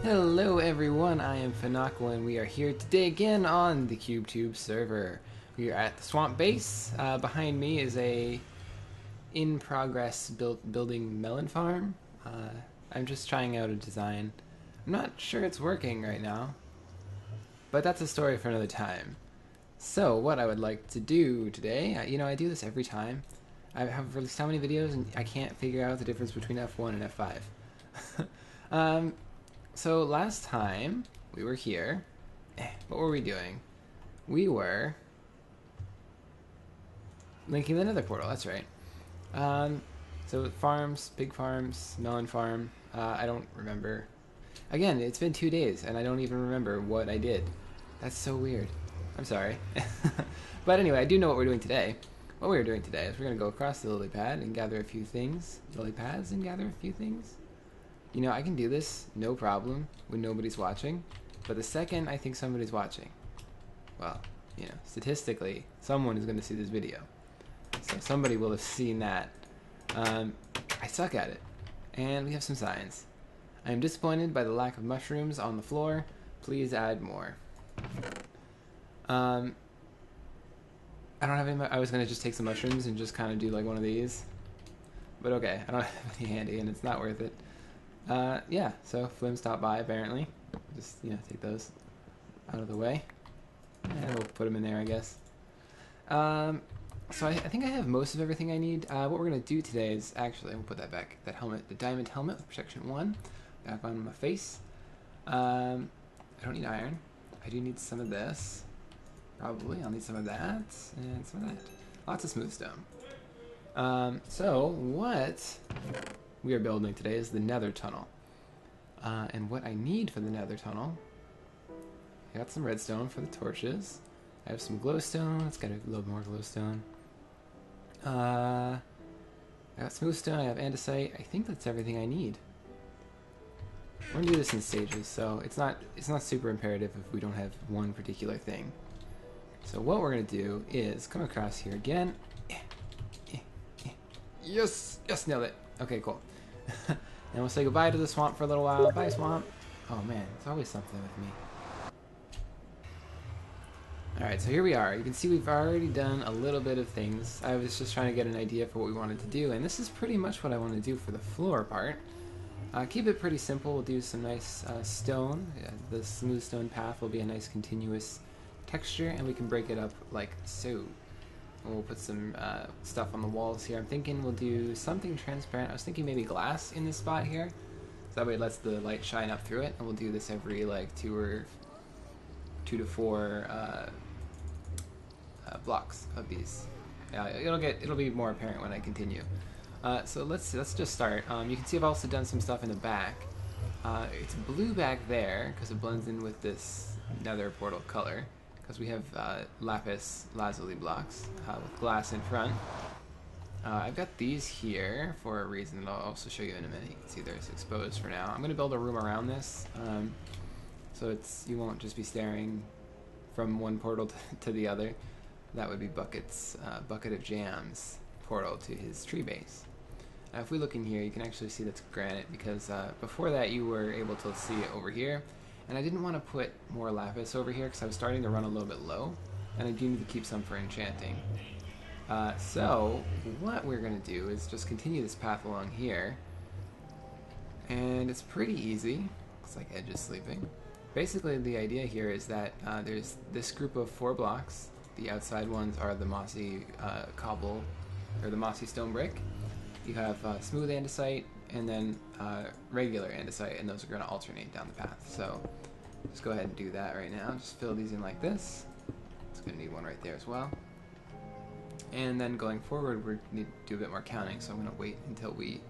Hello everyone, I am Fenaqua and we are here today again on the CubeTube server. We are at the swamp base. Behind me is a in-progress building melon farm. I'm just trying out a design. I'm not sure it's working right now, but that's a story for another time. So what I would like to do today, I do this every time. I have released how many videos and I can't figure out the difference between F1 and F5. So last time we were here, what were we doing? We were linking the Nether portal, that's right. So farms, big farms, melon farm, I don't remember. Again, it's been 2 days and I don't even remember what I did. That's so weird. I'm sorry. But anyway, I do know what we're doing today. What we're doing today is we're going to go across the lily pad and gather a few things. Lily pads and gather a few things. You know, I can do this, no problem, when nobody's watching, but the second I think somebody's watching, well, statistically, someone is going to see this video. So somebody will have seen that. I suck at it. And we have some signs. I am disappointed by the lack of mushrooms on the floor. Please add more. I don't have any, I was going to just take some mushrooms and just kind of do like one of these. But okay, I don't have any handy and it's not worth it. Yeah, so Flim stopped by apparently. Just, take those out of the way. And we'll put them in there, I guess. So I think I have most of everything I need. What we're going to do today is actually, we'll put that back, that helmet, the diamond helmet with protection 1, back on my face. I don't need iron. I do need some of this. Probably, I'll need some of that, and some of that. Lots of smooth stone. So, what we are building today is the Nether tunnel. And what I need for the Nether tunnel, I got some redstone for the torches. I have some glowstone. Let's get a little more glowstone. I got smooth stone. I have andesite. I think that's everything I need. We're gonna do this in stages, so it's not super imperative if we don't have one particular thing. So what we're gonna do is come across here again. Yes, nailed it. Okay, cool. And we'll say goodbye to the swamp for a little while. Bye, swamp. Oh man, it's always something with me. Alright, so here we are. You can see we've already done a little bit of things. I was just trying to get an idea for what we wanted to do, and this is pretty much what I want to do for the floor part. Keep it pretty simple. We'll do some nice stone. The smooth stone path will be a nice continuous texture, and we can break it up like so. We'll put some stuff on the walls here. I'm thinking we'll do something transparent. I was thinking maybe glass in this spot here, so that way it lets the light shine up through it. And we'll do this every like 2 to 4 blocks of these. It'll be more apparent when I continue. So let's just start. You can see I've also done some stuff in the back. It's blue back there because it blends in with this Nether portal color. Because we have lapis lazuli blocks with glass in front. I've got these here for a reason that I'll also show you in a minute. You can see they're exposed for now. I'm going to build a room around this, so you won't just be staring from one portal to the other. That would be Bucket's Bucket of Jam's portal to his tree base. If we look in here, you can actually see that's granite because before that you were able to see it over here. And I didn't want to put more lapis over here because I was starting to run a little bit low, and I do need to keep some for enchanting. So what we're going to do is just continue this path along here, and it's pretty easy. Looks like Edge is sleeping. Basically the idea here is that there's this group of 4 blocks. The outside ones are the mossy cobble, or the mossy stone brick. You have smooth andesite, and then regular andesite, and those are going to alternate down the path. So just go ahead and do that right now. Just fill these in like this. It's going to need one right there as well. And then going forward, we need to do a bit more counting, so I'm going to wait until we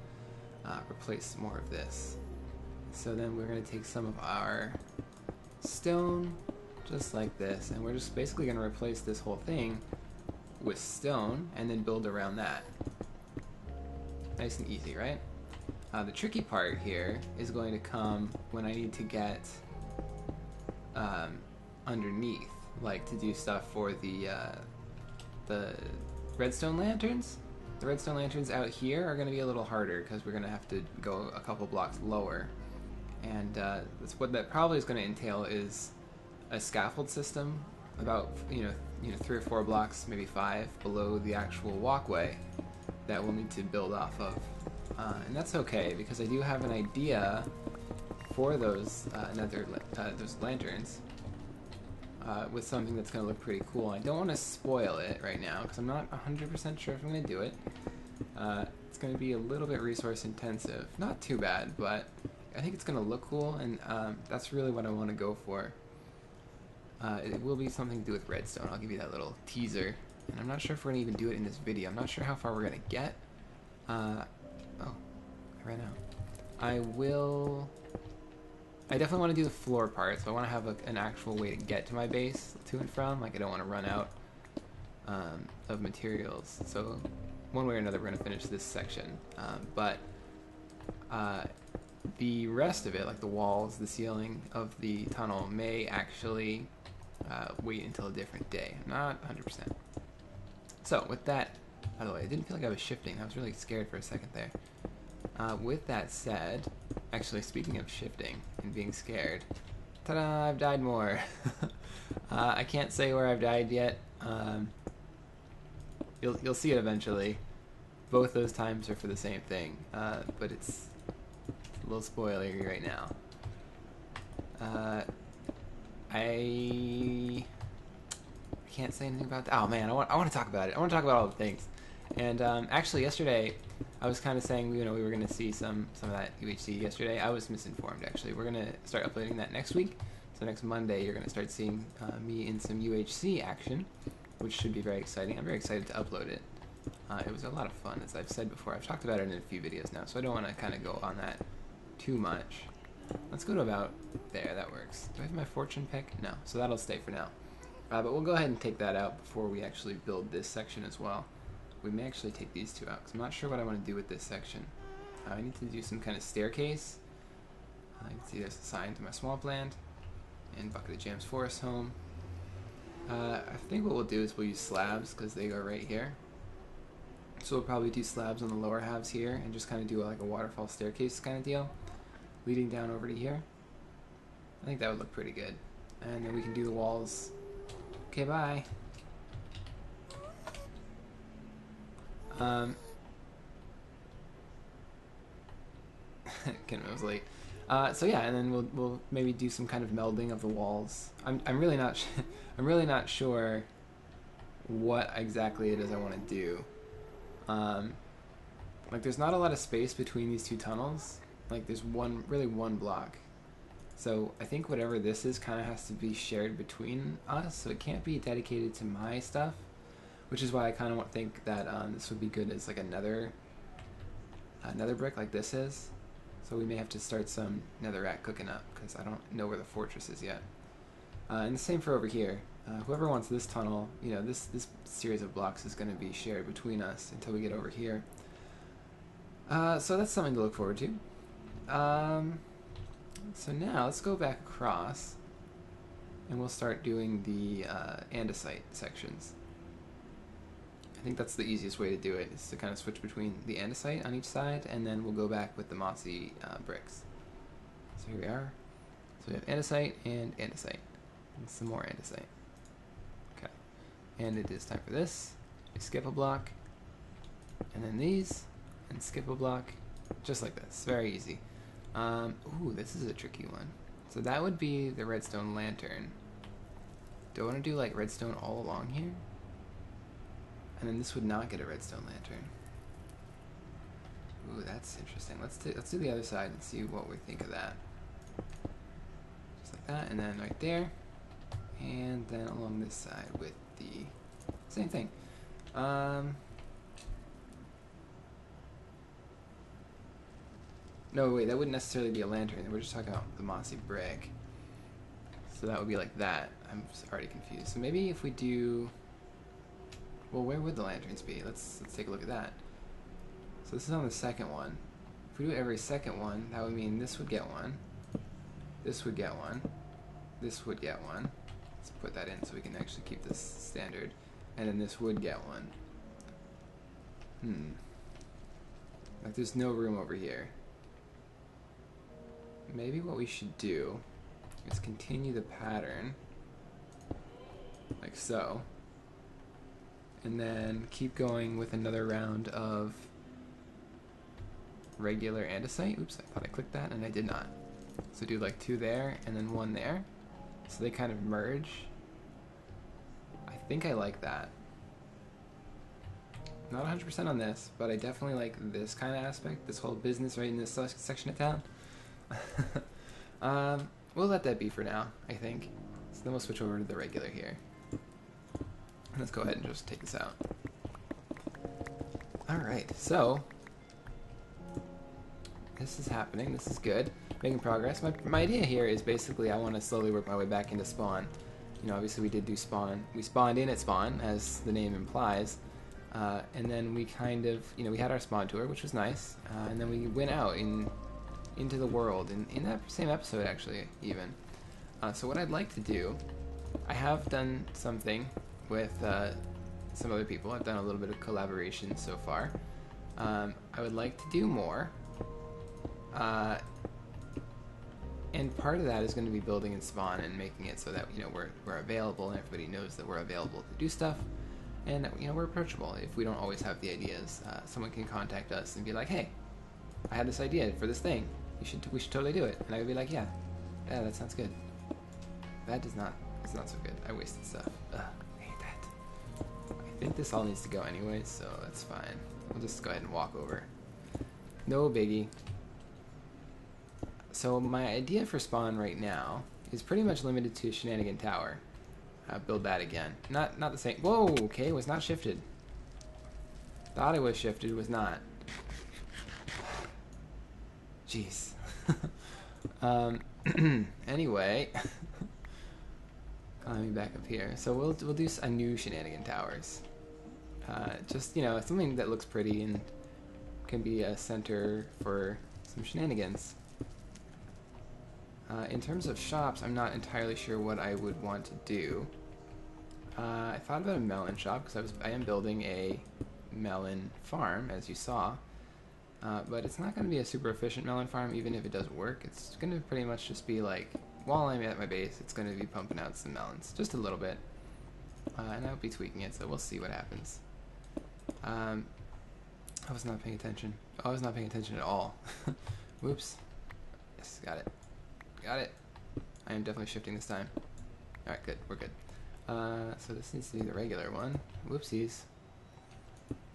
replace more of this. So then we're going to take some of our stone, just like this, and we're just basically going to replace this whole thing with stone, and then build around that. Nice and easy, right? The tricky part here is going to come when I need to get underneath, like to do stuff for the redstone lanterns. The redstone lanterns out here are going to be a little harder because we're going to have to go a couple blocks lower and that's what that probably is going to entail is a scaffold system about 3 or 4 blocks, maybe 5 below the actual walkway that we'll need to build off of, and that's okay because I do have an idea for those those lanterns with something that's going to look pretty cool. I don't want to spoil it right now because I'm not 100% sure if I'm going to do it. It's going to be a little bit resource intensive, not too bad, but I think it's going to look cool, and that's really what I want to go for. It will be something to do with redstone. I'll give you that little teaser. And I'm not sure if we're going to even do it in this video. I'm not sure how far we're going to get. Oh, I ran out. I definitely want to do the floor part, so I want to have an actual way to get to my base to and from. Like, I don't want to run out of materials. So one way or another, we're going to finish this section. But the rest of it, like the walls, the ceiling of the tunnel, may actually wait until a different day. I'm not 100%. So with that, by the way, I didn't feel like I was shifting. I was really scared for a second there. With that said, actually speaking of shifting and being scared, ta-da, I've died more. I can't say where I've died yet. You'll see it eventually. Both those times are for the same thing, but it's a little spoilery right now. I can't say anything about that. Oh man, I want to talk about it. I want to talk about all the things. And actually, yesterday I was kind of saying we were going to see some of that UHC yesterday. I was misinformed. Actually, we're going to start uploading that next week. So next Monday, you're going to start seeing me in some UHC action, which should be very exciting. I'm very excited to upload it. It was a lot of fun, as I've said before. I've talked about it in a few videos now, so I don't want to kind of go on that too much. Let's go to about there. That works. Do I have my fortune pick? No, so that'll stay for now. But we'll go ahead and take that out before we actually build this section as well. We may actually take these two out, because I'm not sure what I want to do with this section. I need to do some kind of staircase. You can see there's a sign to my swampland, and Bucket of Jam's forest home. I think what we'll do is we'll use slabs, because they go right here. So we'll probably do slabs on the lower halves here, and just kind of do like a waterfall staircase kind of deal, leading down over to here. I think that would look pretty good. And then we can do the walls. Okay, bye. Kinama was late. So yeah, and then we'll maybe do some kind of melding of the walls. I'm really not I'm really not sure what exactly it is I want to do. Like there's not a lot of space between these two tunnels. Like there's really one block. So I think whatever this is kind of has to be shared between us. So it can't be dedicated to my stuff, which is why I kind of think that this would be good as like another brick like this is. So we may have to start some netherrack cooking up because I don't know where the fortress is yet. And the same for over here. Whoever wants this tunnel, this series of blocks is going to be shared between us until we get over here. So that's something to look forward to. So now let's go back across, and we'll start doing the andesite sections. I think that's the easiest way to do it, is to kind of switch between the andesite on each side, and then we'll go back with the mossy bricks. So here we are. So we have andesite and andesite, and some more andesite. Okay, and it is time for this. We skip a block, and then these, and skip a block, just like this. Very easy. Ooh, this is a tricky one. So that would be the redstone lantern. Do I want to do like redstone all along here? And then this would not get a redstone lantern. Ooh, that's interesting. Let's do the other side and see what we think of that. Just like that, and then right there, and then along this side with the same thing. No, wait, that wouldn't necessarily be a lantern. We're just talking about the mossy brick. So that would be like that. I'm just already confused. So maybe if we do... Well, where would the lanterns be? Let's take a look at that. So this is on the second one. If we do every second one, that would mean this would get one. This would get one. This would get one. Let's put that in so we can actually keep this standard. And then this would get one. Like there's no room over here. maybe what we should do is continue the pattern like so, and then keep going with another round of regular andesite. Oops, I thought I clicked that and I did not. So do like 2 there and then 1 there, so they kind of merge. I think I like that. Not 100% on this, but I definitely like this kind of aspect, this whole business right in this section of town. We'll let that be for now, I think. So then we'll switch over to the regular here. Let's go ahead and just take this out. Alright, so this is happening, this is good. Making progress. My idea here is basically I want to slowly work my way back into spawn. You know, obviously we did do spawn. We spawned in at spawn, as the name implies. And then we kind of, you know, we had our spawn tour, which was nice. And then we went out into the world, in that same episode actually, even. So what I'd like to do, I have done something with some other people. I've done a little bit of collaboration so far. I would like to do more. And part of that is going to be building in spawn and making it so that, you know, we're available and everybody knows that we're available to do stuff. And, you know, we're approachable. If we don't always have the ideas, someone can contact us and be like, hey, I had this idea for this thing. We should totally do it. And I would be like, yeah, that sounds good. It's not so good. I wasted stuff. Ugh, I hate that. I think this all needs to go anyways, so that's fine. We'll just go ahead and walk over. No biggie. So my idea for spawn right now is pretty much limited to Shenanigan Tower. Build that again. Not the same. Whoa, okay, was not shifted. Thought it was shifted, was not. Jeez. Anyway, climbing back up here. So we'll do a new Shenanigan Towers. Just, you know, something that looks pretty and can be a center for some shenanigans. In terms of shops, I'm not entirely sure what I would want to do. I thought about a melon shop because I am building a melon farm, as you saw. But it's not going to be a super efficient melon farm, even if it does work. It's going to pretty much just be like, while I'm at my base, it's going to be pumping out some melons, just a little bit. And I'll be tweaking it, so we'll see what happens. I was not paying attention. Oh, I was not paying attention at all. Whoops. Yes, got it. Got it. I am definitely shifting this time. Alright, good. We're good. So this needs to be the regular one. Whoopsies.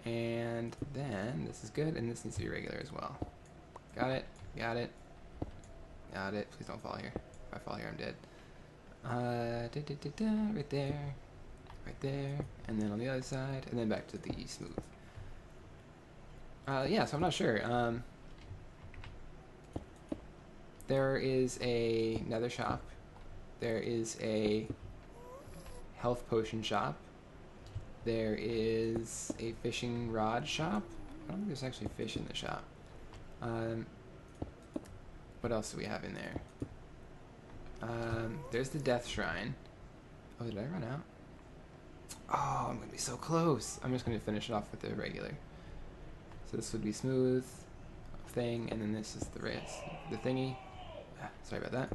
And then this is good, and this needs to be regular as well. Got it. Got it. Got it. Please don't fall here. If I fall here, I'm dead. Right there. Right there. And then on the other side, and then back to the smooth. Yeah, so I'm not sure. There is a nether shop. There is a health potion shop. There is a fishing rod shop. I don't think there's actually fish in the shop. What else do we have in there? There's the death shrine. Oh, did I run out? Oh, I'm gonna be so close. I'm just gonna finish it off with the regular. So this would be smooth thing, and then this is the thingy. Sorry about that.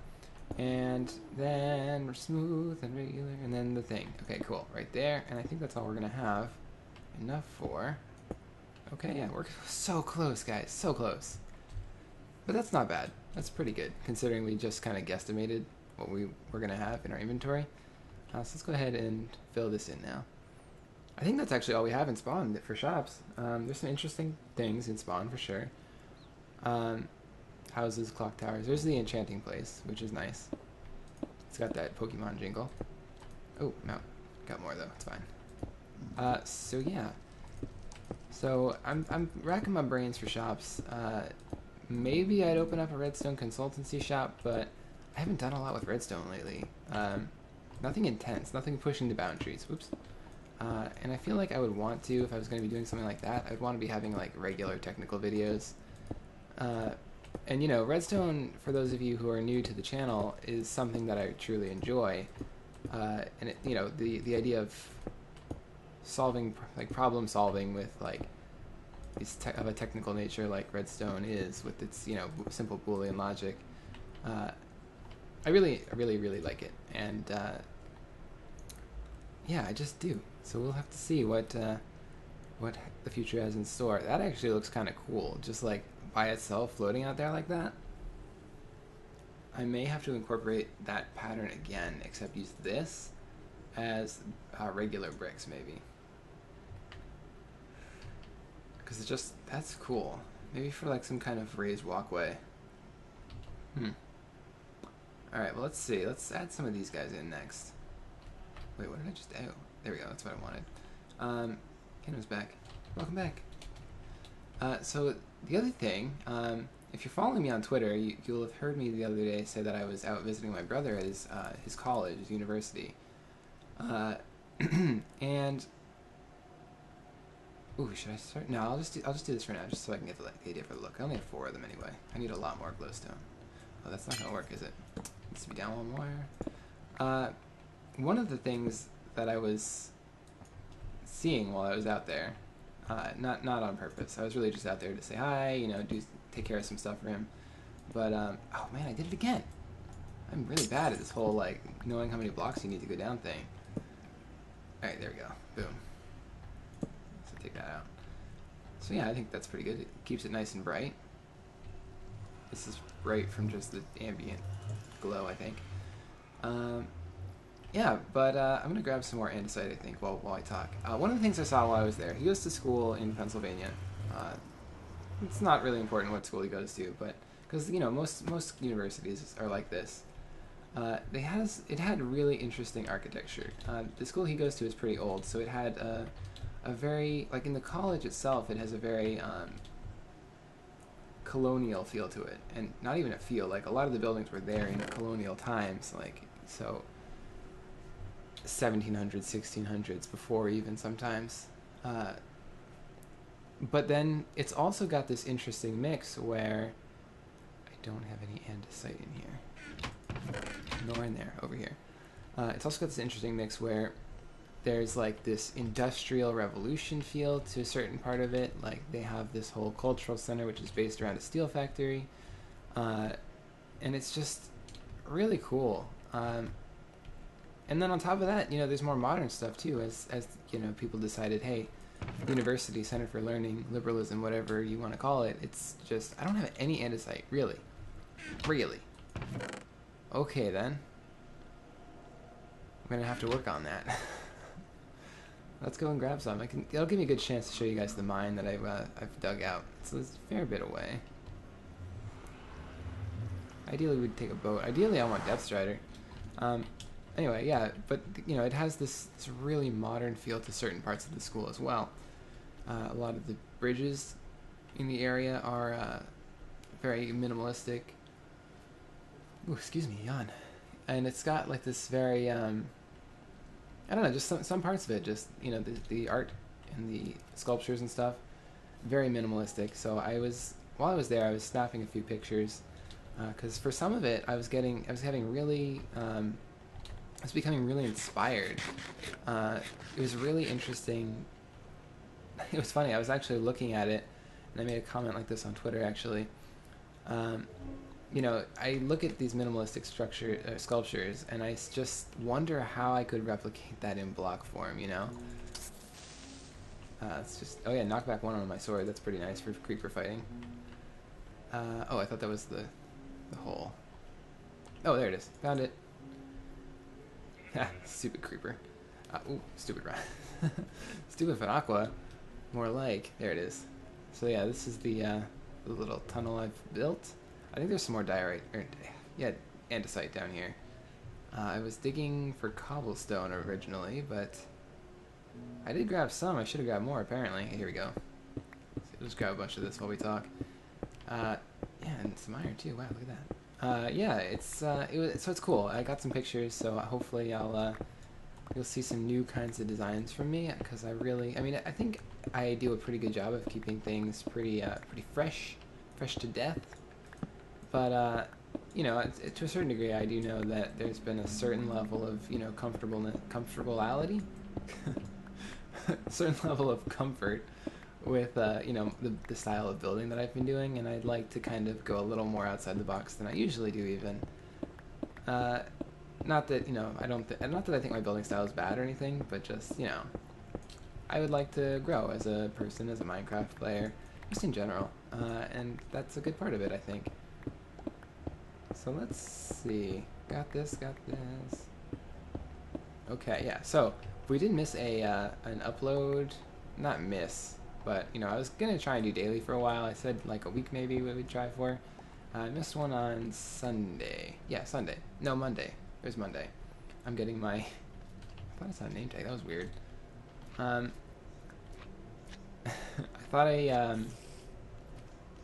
And then we're smooth and regular, and then the thing. Okay, cool. Right there, and I think that's all we're gonna have enough for. Okay, yeah, we're so close, guys. So close. But that's not bad. That's pretty good, considering we just kind of guesstimated what we were gonna have in our inventory. So let's go ahead and fill this in now. I think that's actually all we have in spawn for shops. There's some interesting things in spawn for sure. Houses, clock towers. There's the enchanting place, which is nice. It's got that Pokemon jingle. Oh, no. Got more though. It's fine. So yeah. So I'm racking my brains for shops. Maybe I'd open up a redstone consultancy shop, but I haven't done a lot with redstone lately. Nothing intense, nothing pushing the boundaries. Whoops. And I feel like I would want to, if I was going to be doing something like that, I'd want to be having like regular technical videos. And you know, redstone, for those of you who are new to the channel, is something that I truly enjoy. And it, you know, the idea of solving, like problem solving with like of a technical nature like redstone is, with its, you know, simple Boolean logic, I really like it, and yeah, I just do. So we'll have to see what the future has in store. That actually looks kind of cool, just like by itself floating out there like that. I may have to incorporate that pattern again, except use this as regular bricks maybe. Because it's just, that's cool. Maybe for like some kind of raised walkway. Alright, well let's see. Let's add some of these guys in next. Wait, what did I just do? There we go, that's what I wanted. Kinama's back. Welcome back. So the other thing, if you're following me on Twitter, you'll have heard me the other day say that I was out visiting my brother at his college, his university. And ooh, should I start? No, I'll just do this for now, just so I can get the idea for the look. I only have 4 of them anyway. I need a lot more glowstone. Oh, that's not gonna work, is it? Needs to be down one more. One of the things that I was seeing while I was out there, not on purpose. I was really just out there to say hi, you know, take care of some stuff for him. But oh man, I did it again. I'm really bad at this whole like knowing how many blocks you need to go down thing. All right, there we go. Boom. So take that out. So yeah, I think that's pretty good. It keeps it nice and bright. This is bright from just the ambient glow, I think. Yeah, but I'm gonna grab some more andesite, I think, while I talk. One of the things I saw while I was there, he goes to school in Pennsylvania. It's not really important what school he goes to, but because you know most universities are like this. It had really interesting architecture. The school he goes to is pretty old, so it had a very, like in the college itself, it has a very colonial feel to it, and not even a feel. Like a lot of the buildings were there in colonial times, like so 1700s, 1600s, before even sometimes. But then it's also got this interesting mix where I don't have any andesite in here, nor in there, over here. It's also got this interesting mix where there's like this industrial revolution feel to a certain part of it. Like they have this whole cultural center which is based around a steel factory, and it's just really cool. And then on top of that, you know, there's more modern stuff too, as you know, people decided, hey, university, center for learning, liberalism, whatever you want to call it. It's just, I don't have any andesite, really. Okay then, I'm gonna have to work on that. Let's go and grab some. It'll give me a good chance to show you guys the mine that I've dug out. So it's a fair bit away. Ideally we'd take a boat. Ideally I want Depth Strider. Anyway, yeah, but you know, it has this really modern feel to certain parts of the school as well. A lot of the bridges in the area are very minimalistic. Ooh, excuse me, yawn. And it's got like this very, I don't know, just some parts of it, just, you know, the art and the sculptures and stuff, very minimalistic. So while I was there, I was snapping a few pictures, because for some of it, I was becoming really inspired. It was really interesting. It was funny, I was actually looking at it, and I made a comment like this on Twitter, actually. You know, I look at these minimalistic sculptures, and I just wonder how I could replicate that in block form, you know? It's just, oh yeah, knockback 1 on my sword, that's pretty nice for creeper fighting. Oh, I thought that was the hole. Oh, there it is, found it. Stupid creeper. Ooh, stupid rat. Stupid Fenaqua. More like. There it is. So yeah, this is the little tunnel I've built. I think there's some more diorite, andesite down here. I was digging for cobblestone originally, but I did grab some. I should have grabbed more, apparently. Here we go. Let's grab a bunch of this while we talk. Yeah, and some iron too. Wow, look at that. Yeah, so it's cool. I got some pictures, so hopefully you'll see some new kinds of designs from me, because I think I do a pretty good job of keeping things pretty fresh to death. But you know, to a certain degree, I do know that there's been a certain level of, you know, comfortability, certain level of comfort with you know, the style of building that I've been doing, and I'd like to kind of go a little more outside the box than I usually do even. Not that, you know, not that I think my building style is bad or anything, but just, you know, I would like to grow as a person, as a Minecraft player, just in general, and that's a good part of it, I think. So let's see. Got this. Okay, yeah. So we did miss an upload. Not miss, but you know, I was gonna try and do daily for a while. I said like a week maybe we would try for. I missed one on Sunday. Yeah, Sunday. No, Monday. It was Monday. I'm getting my. I thought I saw a name tag. That was weird. I thought I'm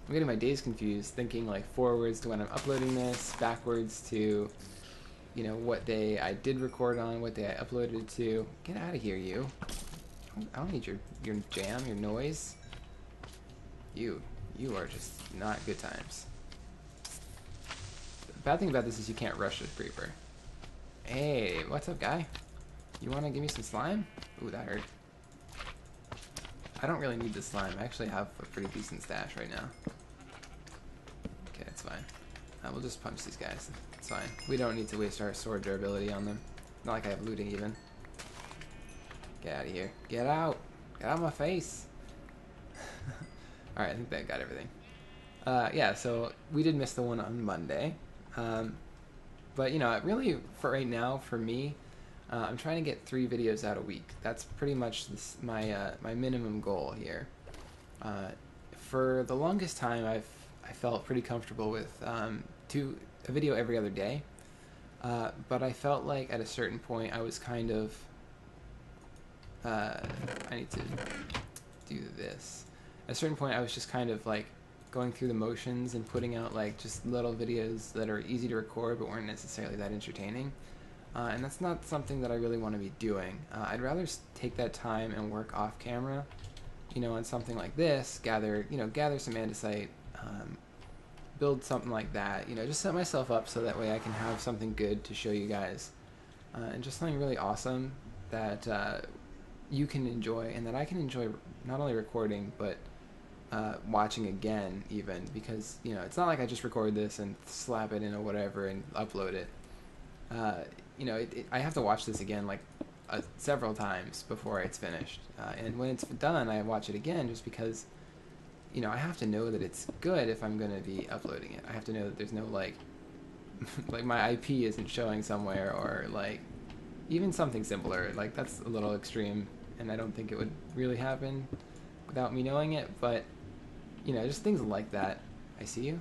getting my days confused, thinking like forwards to when I'm uploading this, backwards to, you know, what day I did record on, what day I uploaded it to. Get out of here, you. I don't need your jam, your noise. You are just not good times. The bad thing about this is you can't rush a creeper. Hey, what's up, guy? You want to give me some slime? Ooh, that hurt. I don't really need the slime. I actually have a pretty decent stash right now. Okay, it's fine. We'll just punch these guys. It's fine. We don't need to waste our sword durability on them. Not like I have looting even. Get out of here. Get out! Get out of my face! Alright, I think that got everything. Yeah, so we did miss the one on Monday. But, you know, really, for right now, for me, I'm trying to get 3 videos out a week. That's pretty much my minimum goal here. For the longest time, I felt pretty comfortable with a video every other day. But I felt like at a certain point I was kind of... I need to do this. At a certain point I was just kind of like going through the motions and putting out like just little videos that are easy to record but weren't necessarily that entertaining. And that's not something that I really want to be doing. I'd rather take that time and work off camera, you know, on something like this, gather some andesite, build something like that, you know, just set myself up so that way I can have something good to show you guys, and just something really awesome that you can enjoy and that I can enjoy, not only recording but watching again even, because, you know, it's not like I just record this and slap it in or whatever and upload it. You know, I have to watch this again like several times before it's finished, and when it's done I watch it again just because, you know, I have to know that it's good if I'm going to be uploading it. I have to know that there's no like like my IP isn't showing somewhere, or like even something simpler. Like that's a little extreme and I don't think it would really happen without me knowing it, but you know, just things like that. I see you.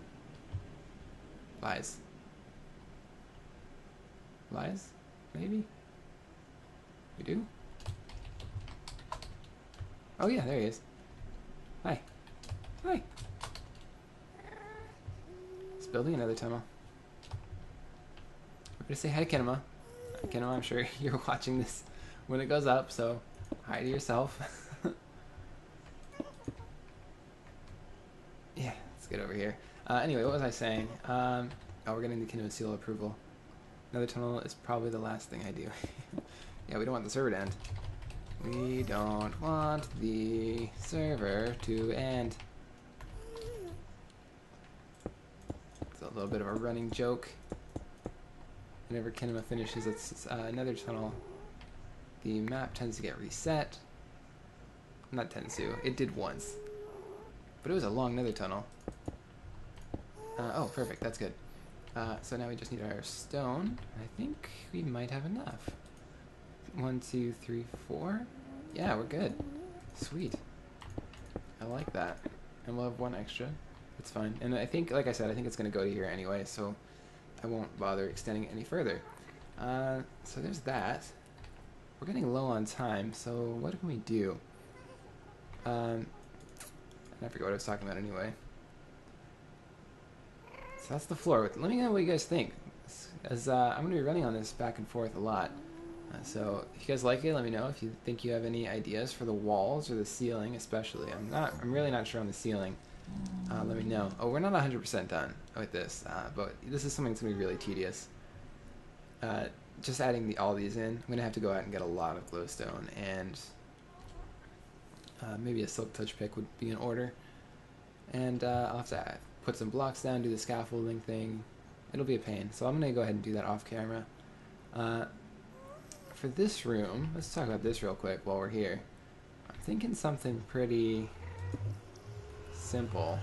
Lies. Lies? Maybe? We do? Oh yeah, there he is. Hi. Hi. He's building another tunnel. We're gonna say hi to Kinama. Kinama, I'm sure you're watching this when it goes up, so hi to yourself. Yeah, let's get over here. Anyway, what was I saying? Oh, we're getting the Kinama seal approval. Another tunnel is probably the last thing I do. Yeah, we don't want the server to end. We don't want the server to end. It's a little bit of a running joke. Whenever Kinama finishes its Nether tunnel, the map tends to get reset. Not tends to, it did once. But it was a long Nether tunnel. Oh, perfect, that's good. So now we just need our stone. I think we might have enough. 1, 2, 3, 4. Yeah, we're good. Sweet. I like that. And we'll have 1 extra. It's fine. And I think, like I said, I think it's going to go to here anyway, so I won't bother extending it any further. So there's that. We're getting low on time, so what can we do? I forget what I was talking about anyway. So that's the floor. Let me know what you guys think, as I'm going to be running on this back and forth a lot. So if you guys like it, let me know. If you think you have any ideas for the walls or the ceiling especially. I'm really not sure on the ceiling. Let me know. Oh, we're not 100% done with this, but this is something that's going to be really tedious. Just adding all these in, I'm going to have to go out and get a lot of glowstone, and Maybe a silk touch pick would be in order. And I'll have to put some blocks down, do the scaffolding thing. It'll be a pain. So I'm going to go ahead and do that off camera. For this room, let's talk about this real quick while we're here. I'm thinking something pretty simple.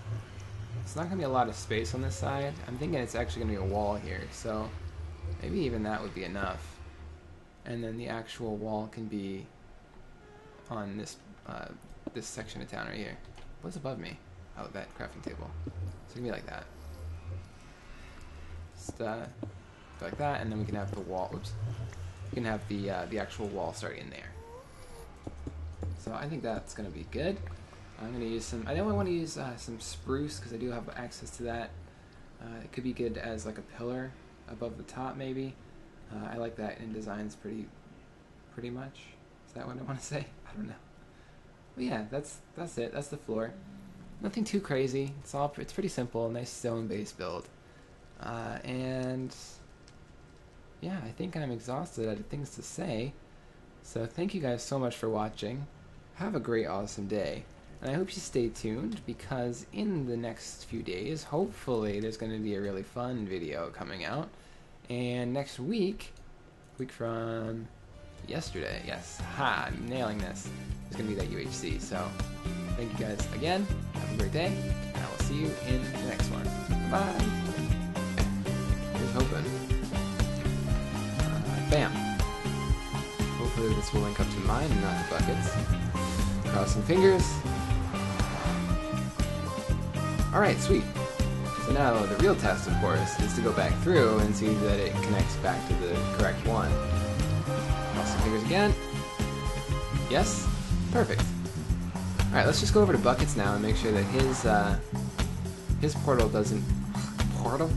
It's not going to be a lot of space on this side. I'm thinking it's actually going to be a wall here. So maybe even that would be enough. And then the actual wall can be on this this section of town right here. What's above me? Oh, that crafting table. So it's gonna be like that. Just like that, and then we can have the wall. Oops. We can have the actual wall start in there. So I think that's gonna be good. I'm gonna use some. I know I want to use some spruce because I do have access to that. It could be good as like a pillar above the top, maybe. I like that in designs pretty much. Is that what I want to say? I don't know. But yeah, that's it. That's the floor. Nothing too crazy. It's pretty simple. Nice stone base build. And yeah, I think I'm exhausted out of things to say. So thank you guys so much for watching. Have a great, awesome day. And I hope you stay tuned because in the next few days, hopefully there's going to be a really fun video coming out. And next week from yesterday, yes, I'm nailing this. It's going to be that UHC. So thank you guys again. Have a great day, and I will see you in the next one. Bye. Here's hoping. Bam. Hopefully this will link up to mine and not the buckets. Crossing fingers. Alright, sweet. So now the real test, of course, is to go back through and see that it connects back to the correct one. Crossing fingers again. Yes? Perfect. Alright, let's just go over to buckets now and make sure that his portal doesn't... Portal?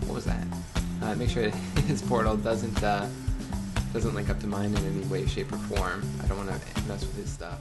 What was that? Make sure that his portal doesn't link up to mine in any way, shape, or form. I don't want to mess with his stuff.